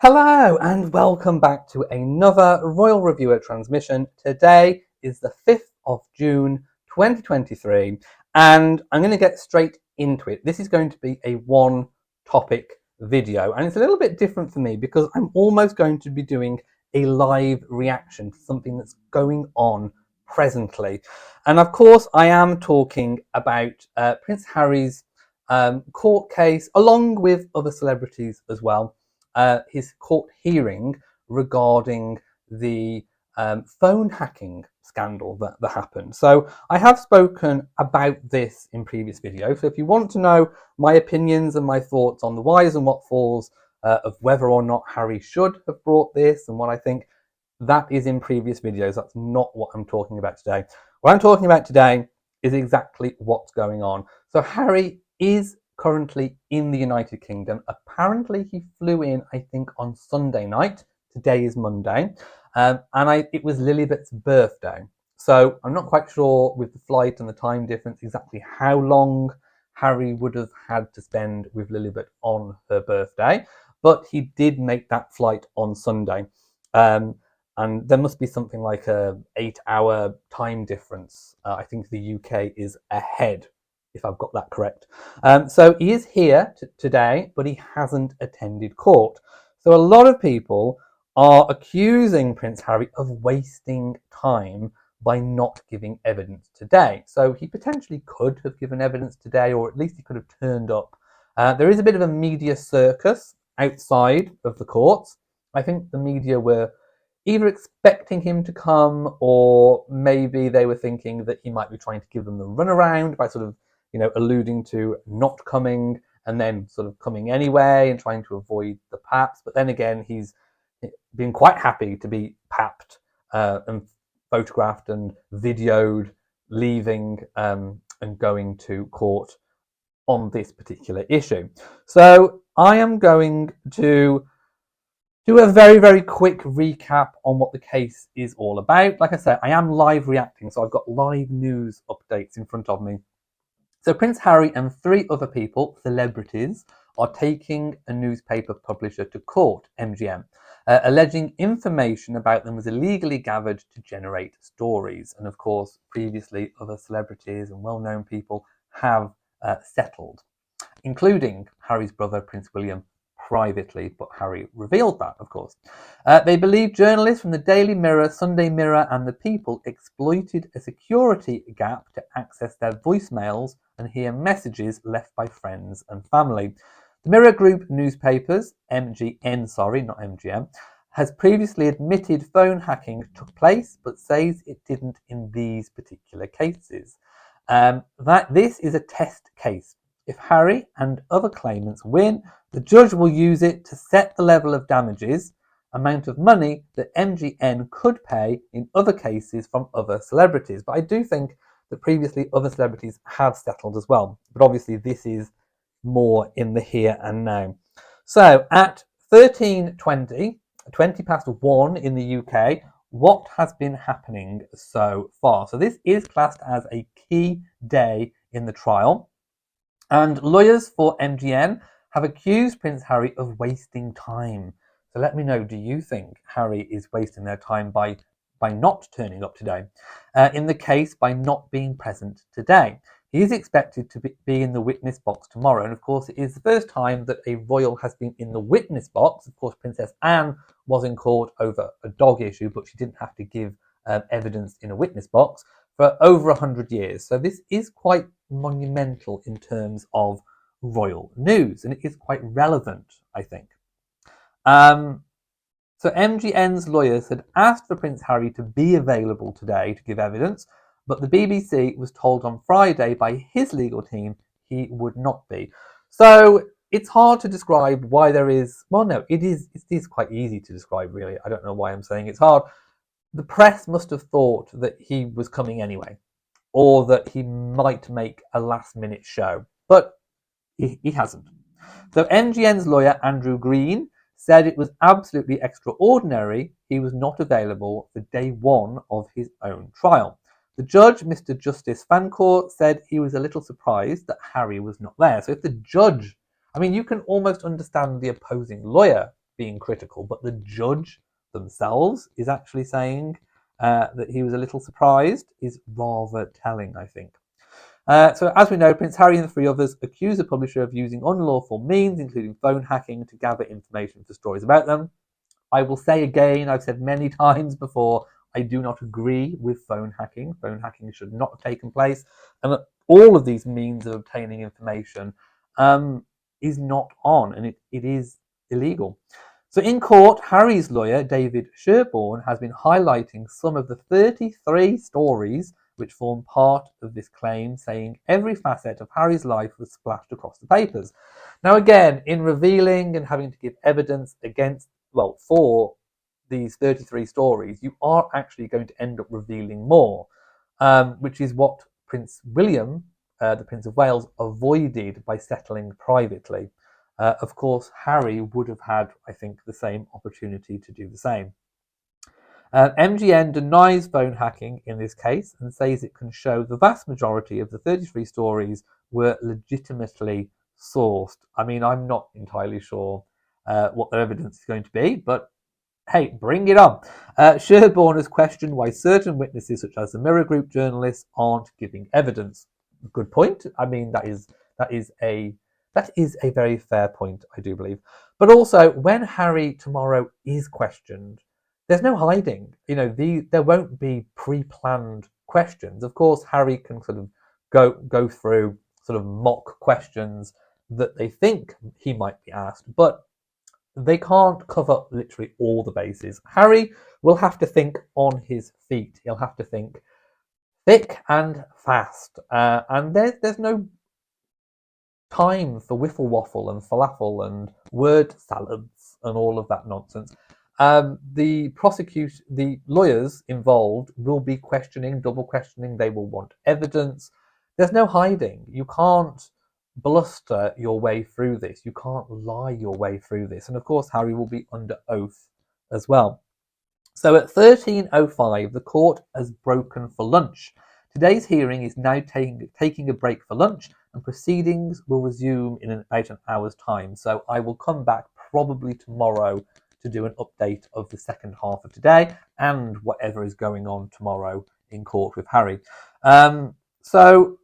Hello and welcome back to another Royal Reviewer transmission. Today is the 5th of June 2023 and I'm going to get straight into it. This is going to be a one topic video and it's a little bit different for me because I'm almost going to be doing a live reaction to something that's going on presently. And of course I am talking about Prince Harry's court case along with other celebrities as well. His court hearing regarding the phone hacking scandal that happened. So I have spoken about this in previous videos. So if you want to know my opinions and my thoughts on the whys and what falls of whether or not Harry should have brought this and what I think, that is in previous videos. That's not what I'm talking about today. What I'm talking about today is exactly what's going on. So Harry is currently in the United Kingdom. Apparently he flew in, I think, on Sunday night. Today is Monday. It was Lilibet's birthday. So I'm not quite sure with the flight and the time difference exactly how long Harry would have had to spend with Lilibet on her birthday. But he did make that flight on Sunday. And there must be something like a 8-hour time difference. I think the UK is ahead, if I've got that correct. So he is here today, but he hasn't attended court. So a lot of people are accusing Prince Harry of wasting time by not giving evidence today. So he potentially could have given evidence today, or at least he could have turned up. There is a bit of a media circus outside of the courts. I think the media were either expecting him to come, or maybe they were thinking that he might be trying to give them the runaround by sort of, alluding to not coming and then sort of coming anyway and trying to avoid the paps. But then again, he's been quite happy to be papped and photographed and videoed leaving and going to court on this particular issue. So I am going to do a very, very quick recap on what the case is all about. Like I said, I am live reacting, so I've got live news updates in front of me. So Prince Harry and 3 other people, celebrities, are taking a newspaper publisher to court, MGM, alleging information about them was illegally gathered to generate stories. And of course, previously, other celebrities and well-known people have settled, including Harry's brother, Prince William, privately, but Harry revealed that, of course. They believe journalists from the Daily Mirror, Sunday Mirror, and The People exploited a security gap to access their voicemails and hear messages left by friends and family. The Mirror Group newspapers, MGN, not MGM, has previously admitted phone hacking took place, but says it didn't in these particular cases. That this is a test case. If Harry and other claimants win, the judge will use it to set the level of damages, amount of money that MGN could pay in other cases from other celebrities. But I do think that previously other celebrities have settled as well. But obviously this is more in the here and now. So at 13:20, 20 past 1 in the UK, what has been happening so far? So this is classed as a key day in the trial. And lawyers for MGN have accused Prince Harry of wasting time. So let me know, do you think Harry is wasting their time by not turning up today? In the case, by not being present today. He is expected to be in the witness box tomorrow. And of course, it is the first time that a royal has been in the witness box. Of course, Princess Anne was in court over a dog issue, but she didn't have to give evidence in a witness box for over 100 years. So this is quite monumental in terms of royal news, and it is quite relevant, I think. So MGN's lawyers had asked for Prince Harry to be available today to give evidence, but the BBC was told on Friday by his legal team he would not be. So it's hard to describe why there is, well, no, it is quite easy to describe, really. I don't know why I'm saying it's hard. The press must have thought that he was coming anyway, or that he might make a last-minute show, but he hasn't. So MGN's lawyer, Andrew Green, said it was absolutely extraordinary he was not available for day 1 of his own trial. The judge, Mr. Justice Fancourt, said he was a little surprised that Harry was not there. So if the judge, I mean, you can almost understand the opposing lawyer being critical, but the judge themselves is actually saying that he was a little surprised is rather telling, I think. So as we know, Prince Harry and the three others accuse the publisher of using unlawful means, including phone hacking, to gather information for stories about them. I will say again, I've said many times before, I do not agree with phone hacking. Phone hacking should not have taken place. And all of these means of obtaining information is not on, and it is illegal. So in court, Harry's lawyer, David Sherborne, has been highlighting some of the 33 stories which form part of this claim, saying every facet of Harry's life was splashed across the papers. Now again, in revealing and having to give evidence for these 33 stories, you are actually going to end up revealing more, which is what Prince William, the Prince of Wales, avoided by settling privately. Of course, Harry would have had, I think, the same opportunity to do the same. MGN denies phone hacking in this case and says it can show the vast majority of the 33 stories were legitimately sourced. I mean, I'm not entirely sure what their evidence is going to be, but hey, bring it on. Sherborne has questioned why certain witnesses, such as the Mirror Group journalists, aren't giving evidence. Good point. I mean, that is a very fair point, I do believe. But also, when Harry tomorrow is questioned, there's no hiding. There won't be pre-planned questions. Of course, Harry can sort of go through sort of mock questions that they think he might be asked, but they can't cover literally all the bases. Harry will have to think on his feet. He'll have to think thick and fast. And there's no time for wiffle waffle and falafel and word salads and all of that nonsense. The lawyers involved will be questioning, double questioning. They will want evidence. There's no hiding. You can't bluster your way through this. You can't lie your way through this. And of course, Harry will be under oath as well. So at 13:05, the court has broken for lunch. Today's hearing is now taking a break for lunch, and proceedings will resume in about an hour's time. So I will come back probably tomorrow to do an update of the second half of today and whatever is going on tomorrow in court with Harry. So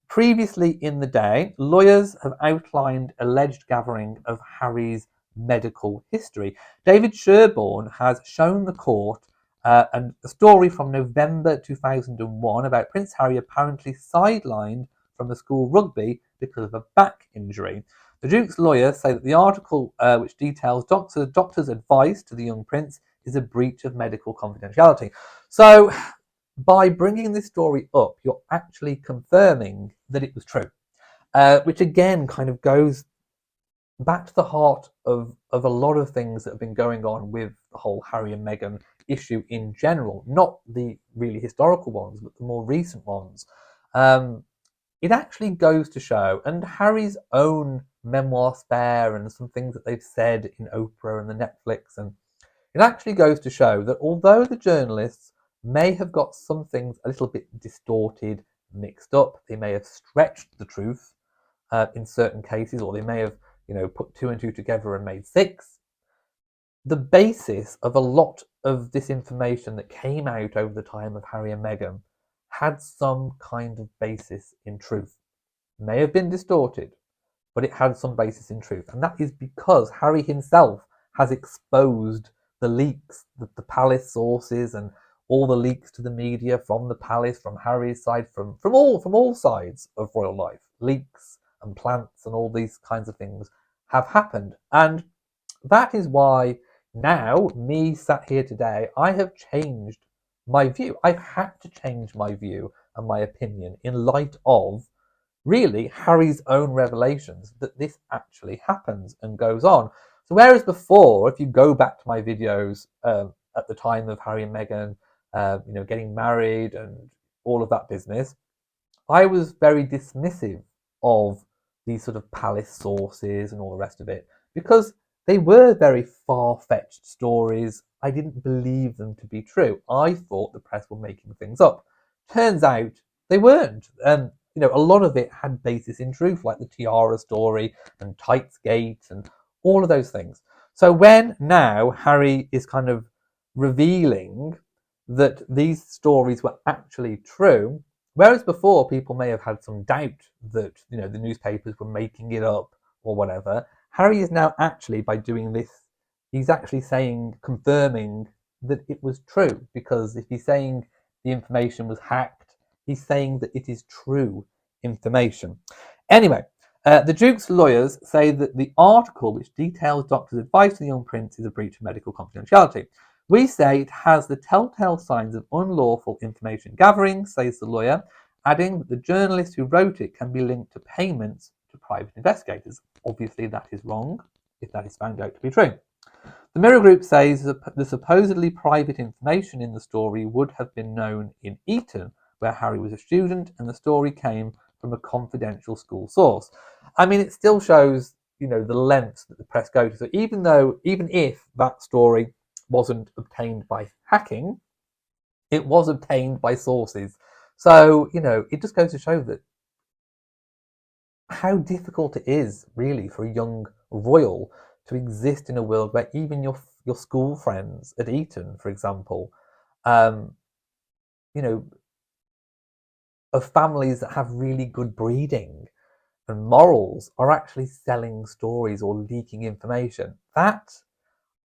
previously in the day, lawyers have outlined alleged gathering of Harry's medical history. David Sherborne has shown the court a story from November 2001 about Prince Harry apparently sidelined from the school rugby because of a back injury. The Duke's lawyers say that the article, which details doctor's advice to the young prince, is a breach of medical confidentiality. So by bringing this story up, you're actually confirming that it was true, which again kind of goes back to the heart of a lot of things that have been going on with the whole Harry and Meghan issue in general, not the really historical ones, but the more recent ones. It actually goes to show, and Harry's own memoir Spare and some things that they've said in Oprah and the Netflix, and it actually goes to show that although the journalists may have got some things a little bit distorted, mixed up, they may have stretched the truth in certain cases, or they may have, put two and two together and made six. The basis of a lot of this information that came out over the time of Harry and Meghan had some kind of basis in truth. May have been distorted, but it had some basis in truth. And that is because Harry himself has exposed the leaks, the palace sources, and all the leaks to the media from the palace, from Harry's side, from all sides of royal life. Leaks and plants and all these kinds of things have happened. And that is why now, me sat here today, I have changed my view. I've had to change my view and my opinion in light of really Harry's own revelations that this actually happens and goes on. So whereas before, if you go back to my videos at the time of Harry and Meghan, getting married and all of that business, I was very dismissive of these sort of palace sources and all the rest of it because they were very far-fetched stories. I didn't believe them to be true. I thought the press were making things up. Turns out they weren't. And a lot of it had basis in truth, like the tiara story and Tightsgate and all of those things. So when now Harry is kind of revealing that these stories were actually true, whereas before people may have had some doubt that, you know, the newspapers were making it up or whatever, Harry is now actually, by doing this, he's actually saying, confirming that it was true, because if he's saying the information was hacked, he's saying that it is true information. Anyway, the Duke's lawyers say that the article which details doctors' advice to the young prince is a breach of medical confidentiality. We say it has the telltale signs of unlawful information gathering, says the lawyer, adding that the journalist who wrote it can be linked to payments to private investigators. Obviously, that is wrong if that is found out to be true. The Mirror Group says that the supposedly private information in the story would have been known in Eton, where Harry was a student, and the story came from a confidential school source. I mean, it still shows, you know, the lengths that the press go to. So even if that story wasn't obtained by hacking, it was obtained by sources. So, you know, it just goes to show that how difficult it is really for a young royal to exist in a world where even your school friends at Eton, for example, you know, of families that have really good breeding and morals, are actually selling stories or leaking information. That,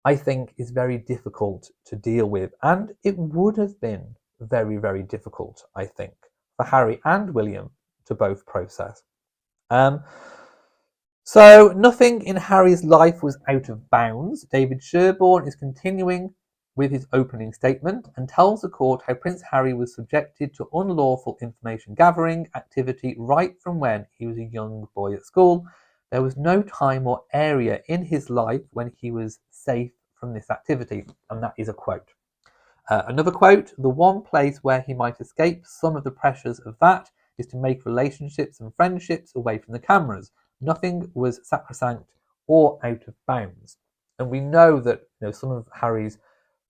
I think, is very difficult to deal with, and it would have been very, very difficult, I think, for Harry and William to both process. So nothing in Harry's life was out of bounds. David Sherborne is continuing with his opening statement and tells the court how Prince Harry was subjected to unlawful information gathering activity right from when he was a young boy at school. There was no time or area in his life when he was safe from this activity, and that is a quote. Another quote, the one place where he might escape some of the pressures of that is to make relationships and friendships away from the cameras. Nothing was sacrosanct or out of bounds. And we know that, you know, some of Harry's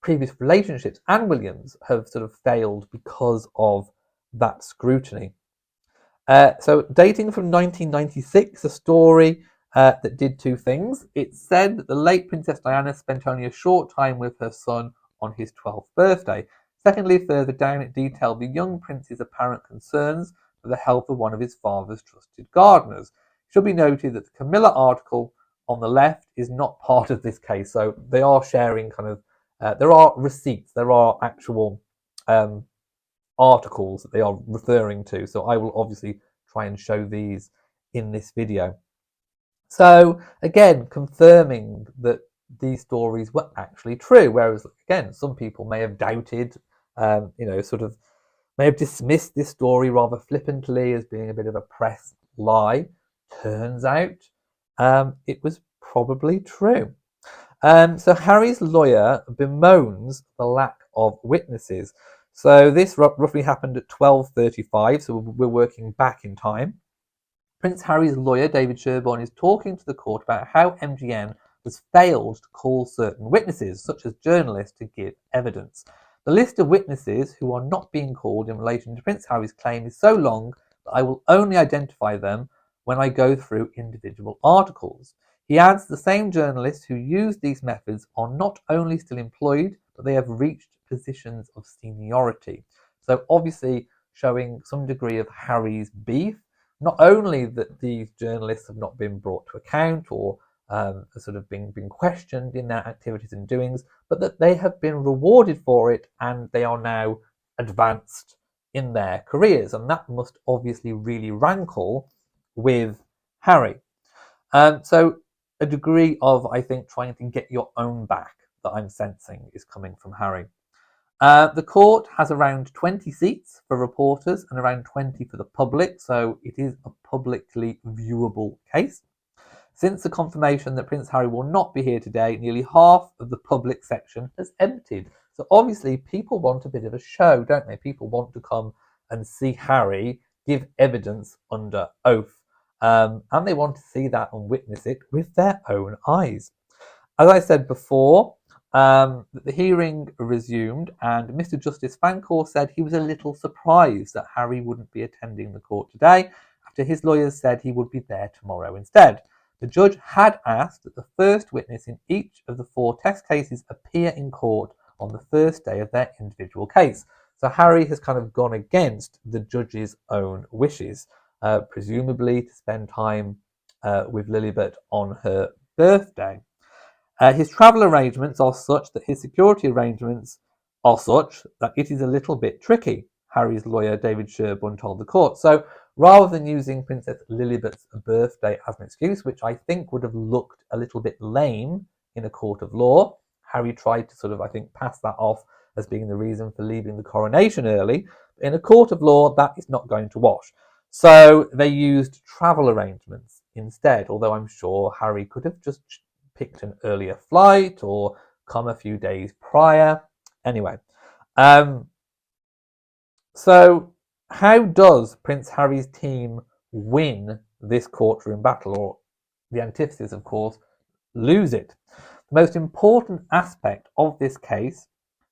previous relationships and William's have sort of failed because of that scrutiny. So dating from 1996, a story that did two things. It said that the late Princess Diana spent only a short time with her son on his 12th birthday. Secondly, further down, it detailed the young prince's apparent concerns for the health of one of his father's trusted gardeners. It should be noted that the Camilla article on the left is not part of this case, so they are sharing kind of, there are receipts, there are actual articles that they are referring to, so I will obviously try and show these in this video. So again, confirming that these stories were actually true, whereas again, some people may have doubted, sort of may have dismissed this story rather flippantly as being a bit of a press lie. Turns out it was probably true. So Harry's lawyer bemoans the lack of witnesses. So this roughly happened at 12:35, so we're working back in time. Prince Harry's lawyer, David Sherborne, is talking to the court about how MGN has failed to call certain witnesses, such as journalists, to give evidence. The list of witnesses who are not being called in relation to Prince Harry's claim is so long that I will only identify them when I go through individual articles. He adds the same journalists who use these methods are not only still employed, but they have reached positions of seniority. So obviously showing some degree of Harry's beef, not only that these journalists have not been brought to account or sort of been questioned in their activities and doings, but that they have been rewarded for it and they are now advanced in their careers. And that must obviously really rankle with Harry. So a degree of, I think, trying to get your own back that I'm sensing is coming from Harry. The court has around 20 seats for reporters and around 20 for the public, so it is a publicly viewable case. Since the confirmation that Prince Harry will not be here today, nearly half of the public section has emptied. So obviously people want a bit of a show, don't they? People want to come and see Harry give evidence under oath. And they want to see that and witness it with their own eyes. As I said before, the hearing resumed, and Mr. Justice Fancourt said he was a little surprised that Harry wouldn't be attending the court today, after his lawyers said he would be there tomorrow instead. The judge had asked that the first witness in each of the 4 test cases appear in court on the first day of their individual case. So Harry has kind of gone against the judge's own wishes, presumably to spend time with Lilibet on her birthday. His travel arrangements are such that his security arrangements are such that it is a little bit tricky, Harry's lawyer David Sherborne told the court. So rather than using Princess Lilibet's birthday as an excuse, which I think would have looked a little bit lame in a court of law, Harry tried to sort of, I think, pass that off as being the reason for leaving the coronation early. In a court of law, that is not going to wash. So they used travel arrangements instead, although I'm sure Harry could have just picked an earlier flight or come a few days prior. Anyway, so how does Prince Harry's team win this courtroom battle, or the antithesis, of course, lose it? The most important aspect of this case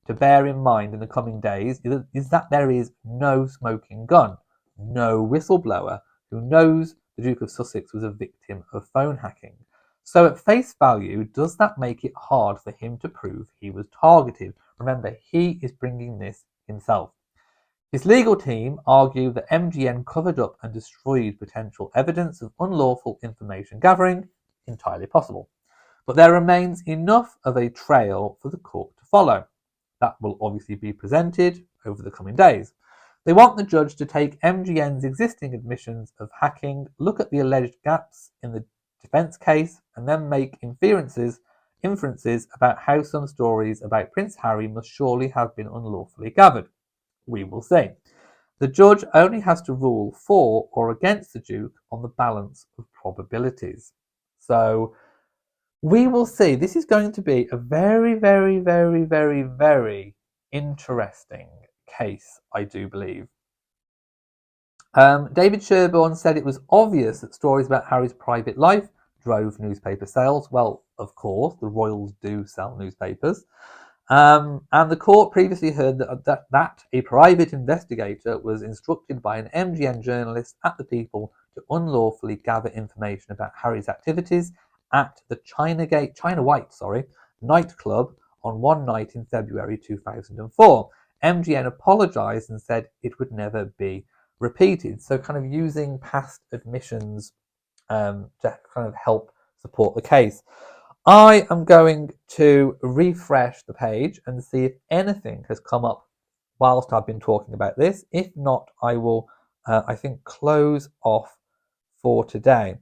to bear in mind in the coming days is that there is no smoking gun, no whistleblower who knows the Duke of Sussex was a victim of phone hacking. So at face value, does that make it hard for him to prove he was targeted? Remember, he is bringing this himself. His legal team argue that MGN covered up and destroyed potential evidence of unlawful information gathering. Entirely possible. But there remains enough of a trail for the court to follow. That will obviously be presented over the coming days. They want the judge to take MGN's existing admissions of hacking, look at the alleged gaps in the defence case, and then make inferences about how some stories about Prince Harry must surely have been unlawfully gathered. We will see. The judge only has to rule for or against the Duke on the balance of probabilities. So we will see. This is going to be a very, very, very, very, very interesting case, I do believe. David Sherborne said it was obvious that stories about Harry's private life drove newspaper sales. Well, of course, the royals do sell newspapers. And the court previously heard that a private investigator was instructed by an MGN journalist at the People to unlawfully gather information about Harry's activities at the China White nightclub on one night in February 2004. MGN apologised and said it would never be repeated. So kind of using past admissions to kind of help support the case. I am going to refresh the page and see if anything has come up whilst I've been talking about this. If not, I will, I think, close off for today.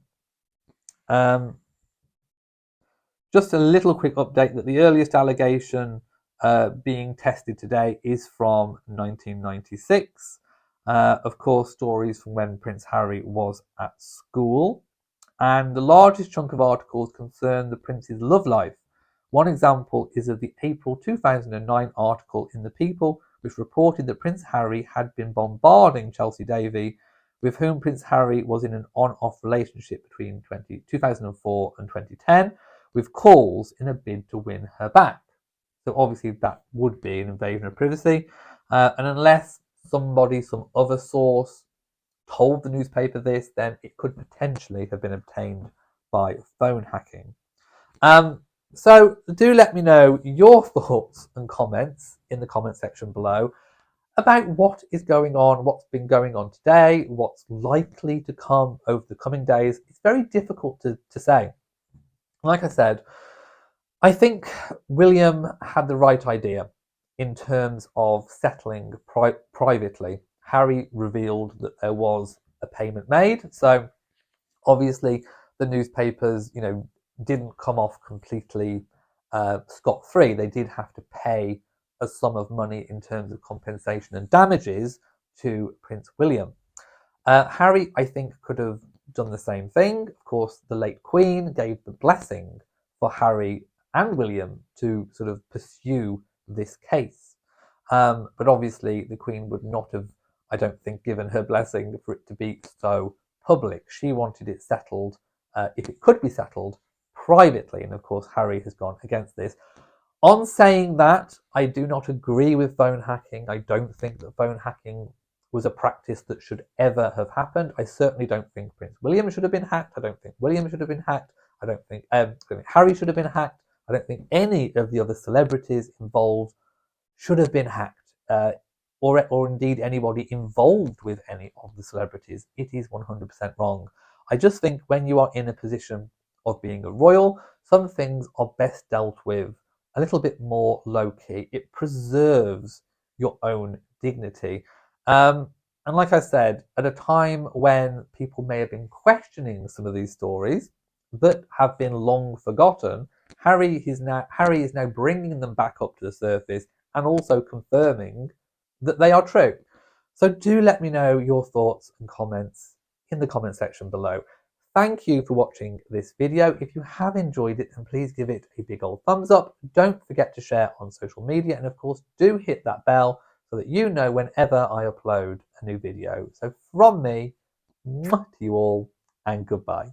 Just a little quick update that the earliest allegation being tested today is from 1996. Of course, stories from when Prince Harry was at school. And the largest chunk of articles concern the Prince's love life. One example is of the April 2009 article in The People, which reported that Prince Harry had been bombarding Chelsea Davy, with whom Prince Harry was in an on-off relationship between 2004 and 2010, with calls in a bid to win her back. So obviously that would be an invasion of privacy. And unless some other source told the newspaper this, then it could potentially have been obtained by phone hacking. So do let me know your thoughts and comments in the comment section below about what is going on, what's been going on today, what's likely to come over the coming days. It's very difficult to say. Like I said, I think William had the right idea in terms of settling privately. Harry revealed that there was a payment made, so obviously the newspapers, didn't come off completely scot-free. They did have to pay a sum of money in terms of compensation and damages to Prince William. Harry, I think, could have done the same thing. Of course, the late Queen gave the blessing for Harry and William to sort of pursue this case. But obviously the Queen would not have, I don't think, given her blessing for it to be so public. She wanted it settled, if it could be settled, privately. And of course, Harry has gone against this. On saying that, I do not agree with phone hacking. I don't think that phone hacking was a practice that should ever have happened. I certainly don't think Prince William should have been hacked. I don't think William should have been hacked. I don't think Harry should have been hacked. I don't think any of the other celebrities involved should have been hacked, or indeed anybody involved with any of the celebrities. It is 100% wrong. I just think when you are in a position of being a royal, some things are best dealt with a little bit more low key. It preserves your own dignity. And like I said, at a time when people may have been questioning some of these stories that have been long forgotten, Harry is now bringing them back up to the surface and also confirming that they are true. So do let me know your thoughts and comments in the comment section below. Thank you for watching this video. If you have enjoyed it, then please give it a big old thumbs up. Don't forget to share on social media, and of course do hit that bell so that you know whenever I upload a new video. So from me, to you all, and goodbye.